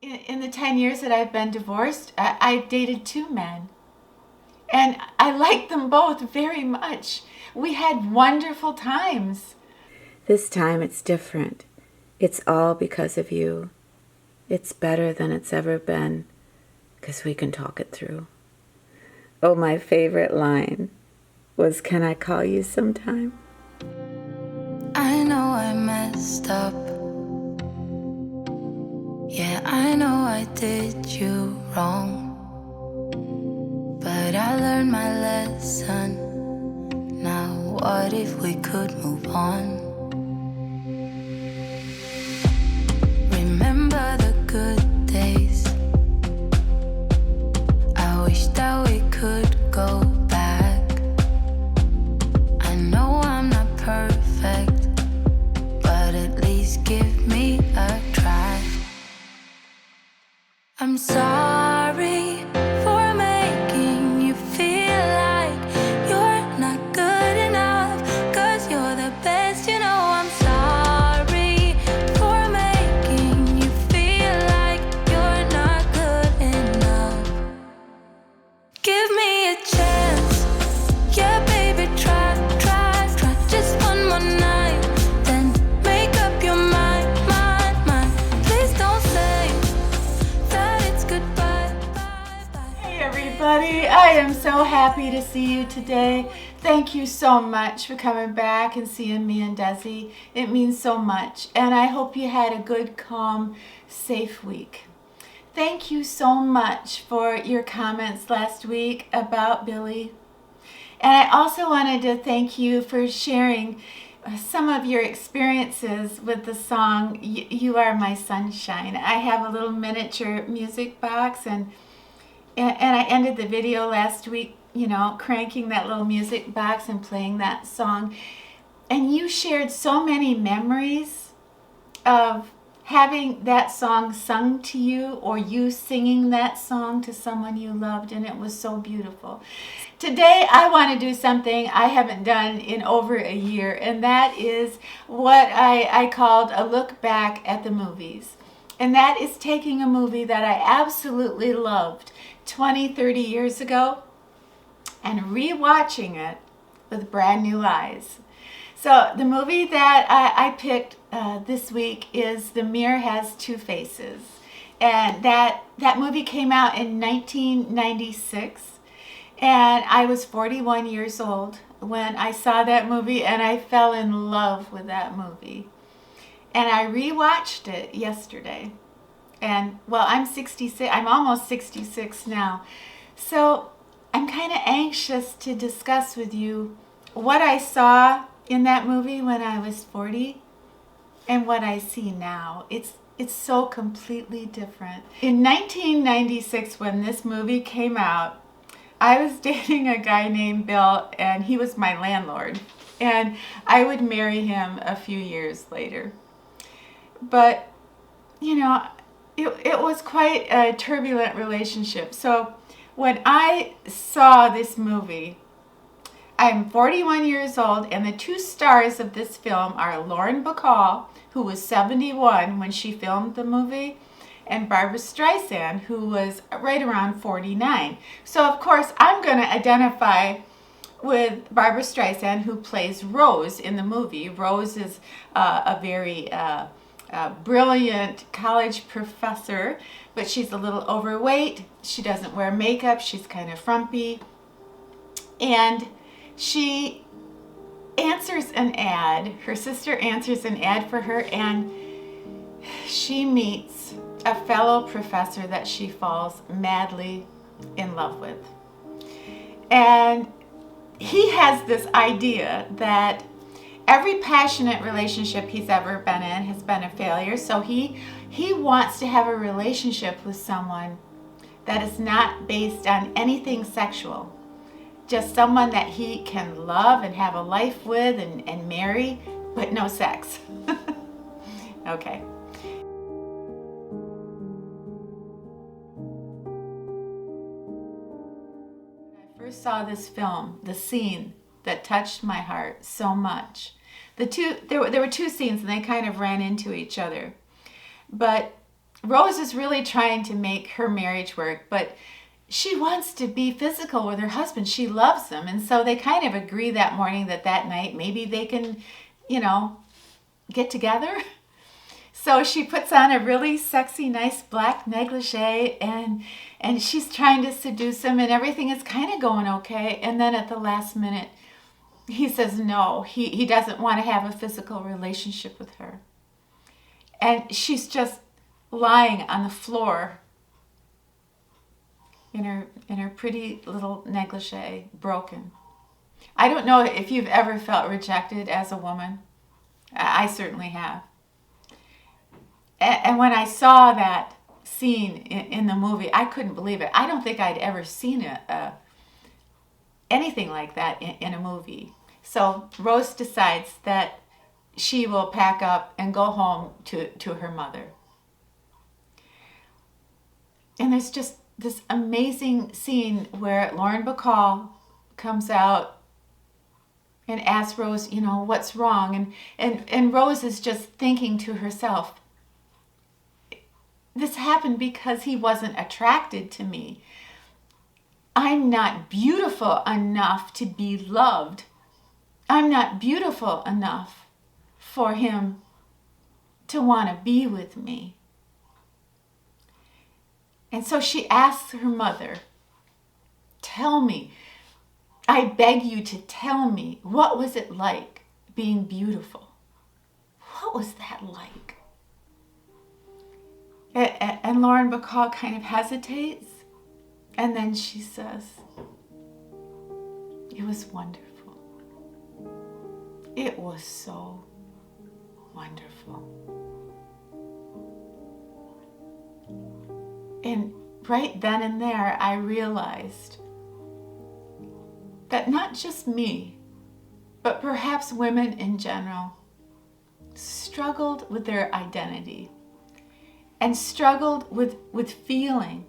In the 10 years that I've been divorced, I've dated two men. And I liked them both very much. We had wonderful times. This time it's different. It's all because of you. It's better than it's ever been, because we can talk it through. Oh, my favorite line was, "Can I call you sometime?" I know I messed up. Yeah, I know I did you wrong. But I learned my lesson. Now what if we could move on? Remember the good days. I wish that we could go back. I know I'm not perfect, but at least give me a try. I'm sorry for making you feel like you're not good enough, 'cause you're the best, you know. I'm sorry for making you feel like you're not good enough. Give me a chance, yeah baby, try, just one more night, then make up your mind. Please don't say that it's goodbye, bye, bye. Hey everybody, I am so happy to see you today. Thank you so much for coming back and seeing me and Desi. It means so much. And I hope you had a good, calm, safe week. Thank you so much for your comments last week about Billy. And I also wanted to thank you for sharing some of your experiences with the song You Are My Sunshine. I have a little miniature music box, and I ended the video last week, cranking that little music box and playing that song. And you shared so many memories of having that song sung to you, or you singing that song to someone you loved, and it was so beautiful. Today I want to do something I haven't done in over a year, and that is what I called a look back at the movies. And that is taking a movie that I absolutely loved 20, 30 years ago and rewatching it with brand new eyes. So the movie that I picked this week is The Mirror Has Two Faces. And that movie came out in 1996. And I was 41 years old when I saw that movie, and I fell in love with that movie. And I rewatched it yesterday. And well, I'm 66. I'm almost 66 now. So I'm kind of anxious to discuss with you what I saw in that movie when I was 40 and what I see now. It's so completely different. In 1996, when this movie came out, I was dating a guy named Bill, and he was my landlord. And I would marry him a few years later. But, it was quite a turbulent relationship. So when I saw this movie, I'm 41 years old, and the two stars of this film are Lauren Bacall, who was 71 when she filmed the movie, and Barbara Streisand, who was right around 49. So of course I'm going to identify with Barbara Streisand, who plays Rose in the movie. Rose is a very brilliant college professor, but she's a little overweight. She doesn't wear makeup. She's kind of frumpy. And she answers an ad. Her sister answers an ad for her, and she meets a fellow professor that she falls madly in love with. And he has this idea that every passionate relationship he's ever been in has been a failure. So he wants to have a relationship with someone that is not based on anything sexual. Just someone that he can love and have a life with and marry, but no sex. Okay. When I first saw this film, the scene that touched my heart so much. There were two scenes, and they kind of ran into each other. But Rose is really trying to make her marriage work, but she wants to be physical with her husband. She loves him. And so they kind of agree that morning that night maybe they can, get together. So she puts on a really sexy, nice black negligee, and she's trying to seduce him, and everything is kind of going okay. And then at the last minute, he says no, he doesn't want to have a physical relationship with her. And she's just lying on the floor in her pretty little negligee, broken. I don't know if you've ever felt rejected as a woman. I certainly have. And when I saw that scene in the movie, I couldn't believe it. I don't think I'd ever seen anything like that in a movie. So Rose decides that she will pack up and go home to her mother. And there's just this amazing scene where Lauren Bacall comes out and asks Rose, what's wrong? And Rose is just thinking to herself, this happened because he wasn't attracted to me. I'm not beautiful enough to be loved. I'm not beautiful enough for him to want to be with me. And so she asks her mother, tell me, I beg you to tell me, what was it like being beautiful? What was that like? And Lauren Bacall kind of hesitates, and then she says, it was wonderful. It was so wonderful. And right then and there, I realized that not just me, but perhaps women in general, struggled with their identity and struggled with feeling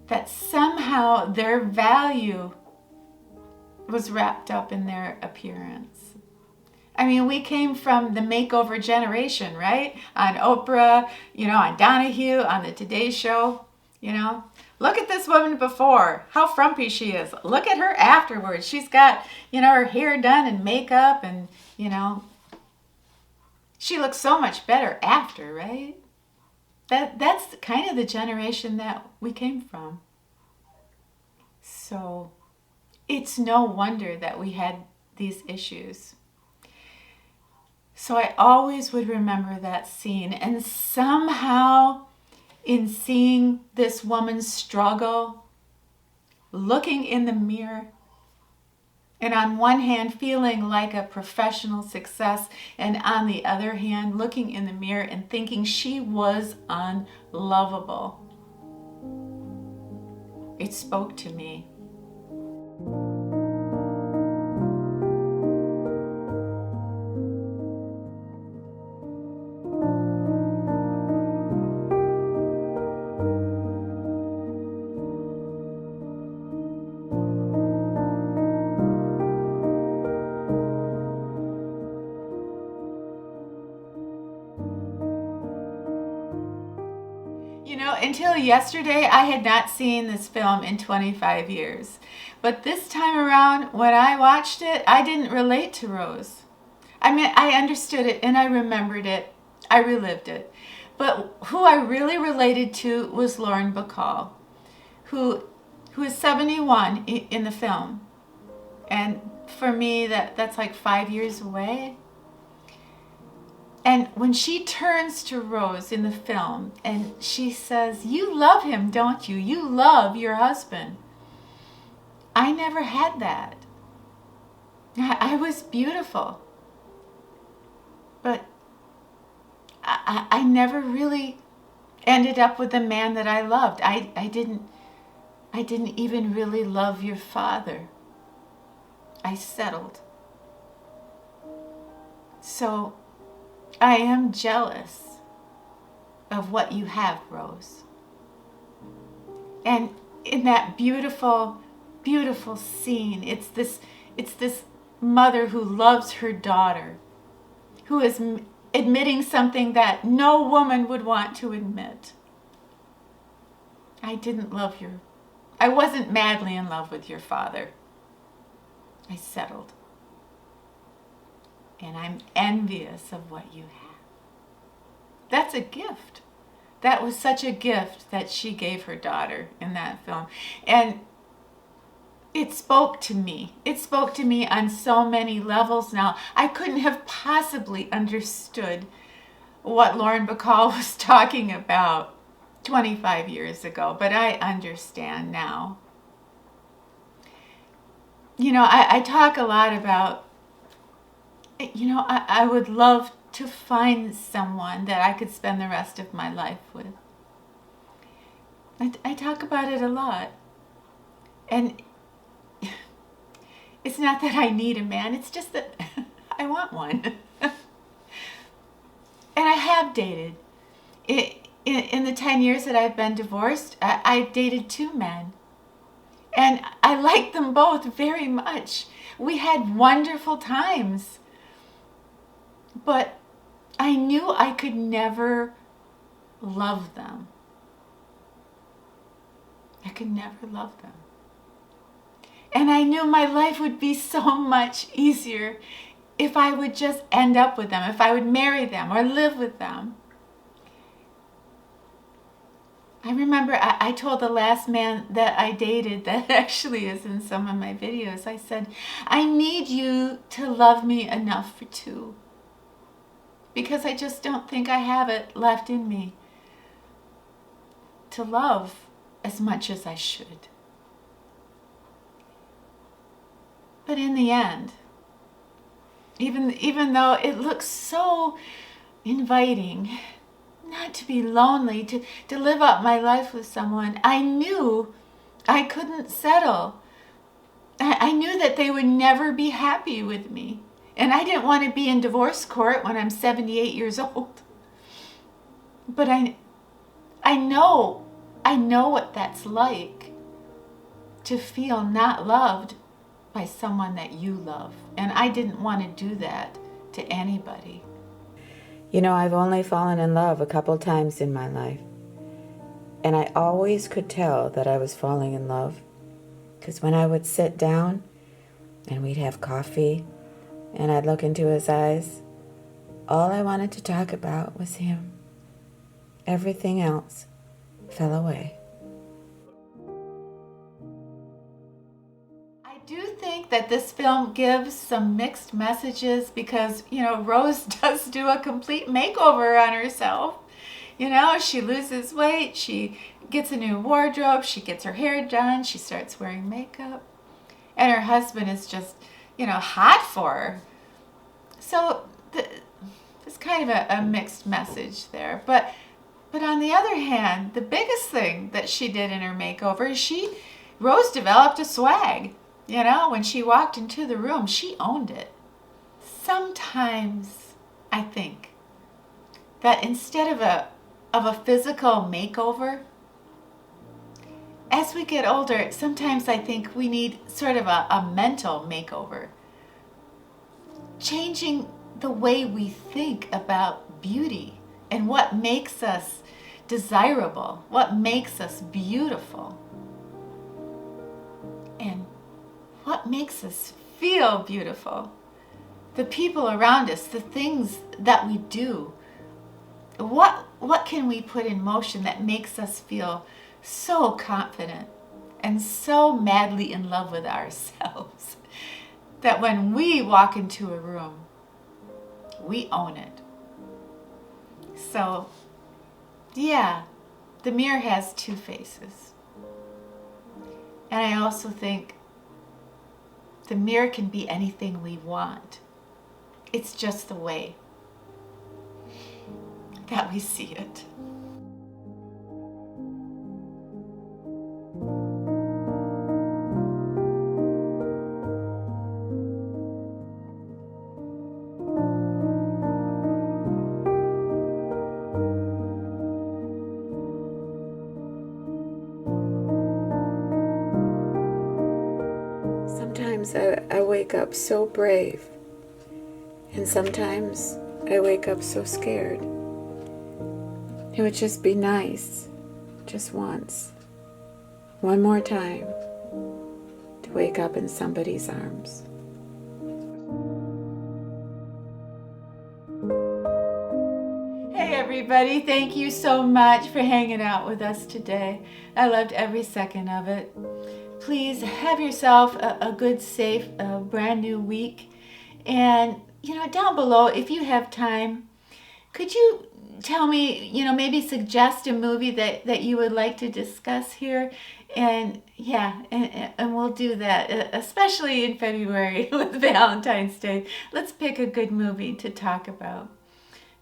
that somehow their value was wrapped up in their appearance. I mean, we came from the makeover generation, right? On Oprah, on Donahue, on the Today Show, Look at this woman before, how frumpy she is. Look at her afterwards. She's got, her hair done and makeup and, she looks so much better after, right? That's kind of the generation that we came from. So it's no wonder that we had these issues. So I always would remember that scene, and somehow in seeing this woman struggle, looking in the mirror, and on one hand feeling like a professional success, and on the other hand looking in the mirror and thinking she was unlovable, it spoke to me. Until yesterday, I had not seen this film in 25 years. But this time around, when I watched it, I didn't relate to Rose. I mean, I understood it and I remembered it. I relived it. But who I really related to was Lauren Bacall, who is 71 in the film. And for me, that's like 5 years away. And when she turns to Rose in the film and she says, you love him, don't you? You love your husband. I never had that. I was beautiful. But I never really ended up with the man that I loved. I didn't even really love your father. I settled. So I am jealous of what you have, Rose. And in that beautiful, beautiful scene, it's this mother who loves her daughter, who is admitting something that no woman would want to admit. I didn't love you. I wasn't madly in love with your father. I settled. And I'm envious of what you have. That's a gift. That was such a gift that she gave her daughter in that film. And it spoke to me. It spoke to me on so many levels now. I couldn't have possibly understood what Lauren Bacall was talking about 25 years ago, but I understand now. You know, I talk a lot about, you know, I would love to find someone that I could spend the rest of my life with. I talk about it a lot. And it's not that I need a man, it's just that I want one. And I have dated. In the 10 years that I've been divorced, I've dated 2 men. And I liked them both very much. We had wonderful times. But I knew I could never love them. I could never love them. And I knew my life would be so much easier if I would just end up with them, if I would marry them or live with them. I remember I told the last man that I dated, that actually is in some of my videos, I said, I need you to love me enough for 2. Because I just don't think I have it left in me to love as much as I should. But in the end, even though it looks so inviting, not to be lonely, to live out my life with someone, I knew I couldn't settle. I knew that they would never be happy with me. And I didn't want to be in divorce court when I'm 78 years old. But I know what that's like, to feel not loved by someone that you love. And I didn't want to do that to anybody. You know, I've only fallen in love a couple times in my life. And I always could tell that I was falling in love. Because when I would sit down and we'd have coffee and I'd look into his eyes, all I wanted to talk about was him. Everything else fell away. I do think that this film gives some mixed messages because, you know, Rose does do a complete makeover on herself. You know, she loses weight, she gets a new wardrobe, she gets her hair done, she starts wearing makeup. And her husband is just, you know, hot for her. So there's kind of a mixed message there. But on the other hand, the biggest thing that she did in her makeover is Rose developed a swag. You know, when she walked into the room, she owned it. Sometimes I think that instead of a physical makeover, as we get older, sometimes I think we need sort of a mental makeover. Changing the way we think about beauty and what makes us desirable, what makes us beautiful, and what makes us feel beautiful. The people around us, the things that we do. What can we put in motion that makes us feel so confident and so madly in love with ourselves that when we walk into a room, we own it. So, yeah, the mirror has 2 faces. And I also think the mirror can be anything we want. It's just the way that we see it. Sometimes I wake up so brave, and sometimes I wake up so scared. It would just be nice, just once, one more time, to wake up in somebody's arms. Hey everybody, thank you so much for hanging out with us today. I loved every second of it. Please have yourself a good, safe, brand new week. And, down below, if you have time, could you tell me, maybe suggest a movie that you would like to discuss here? And yeah, and we'll do that, especially in February with Valentine's Day. Let's pick a good movie to talk about.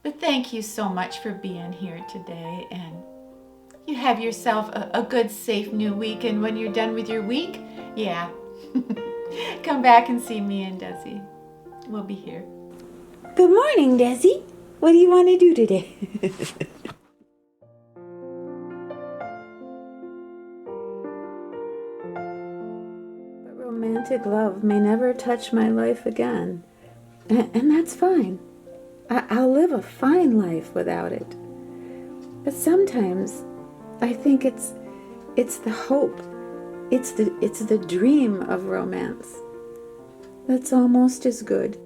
But thank you so much for being here today, and you have yourself a good, safe new week. And when you're done with your week, yeah, come back and see me and Desi. We'll be here. Good morning, Desi. What do you want to do today? But romantic love may never touch my life again. And that's fine. I'll live a fine life without it. But sometimes I think it's the hope. It's the dream of romance that's almost as good.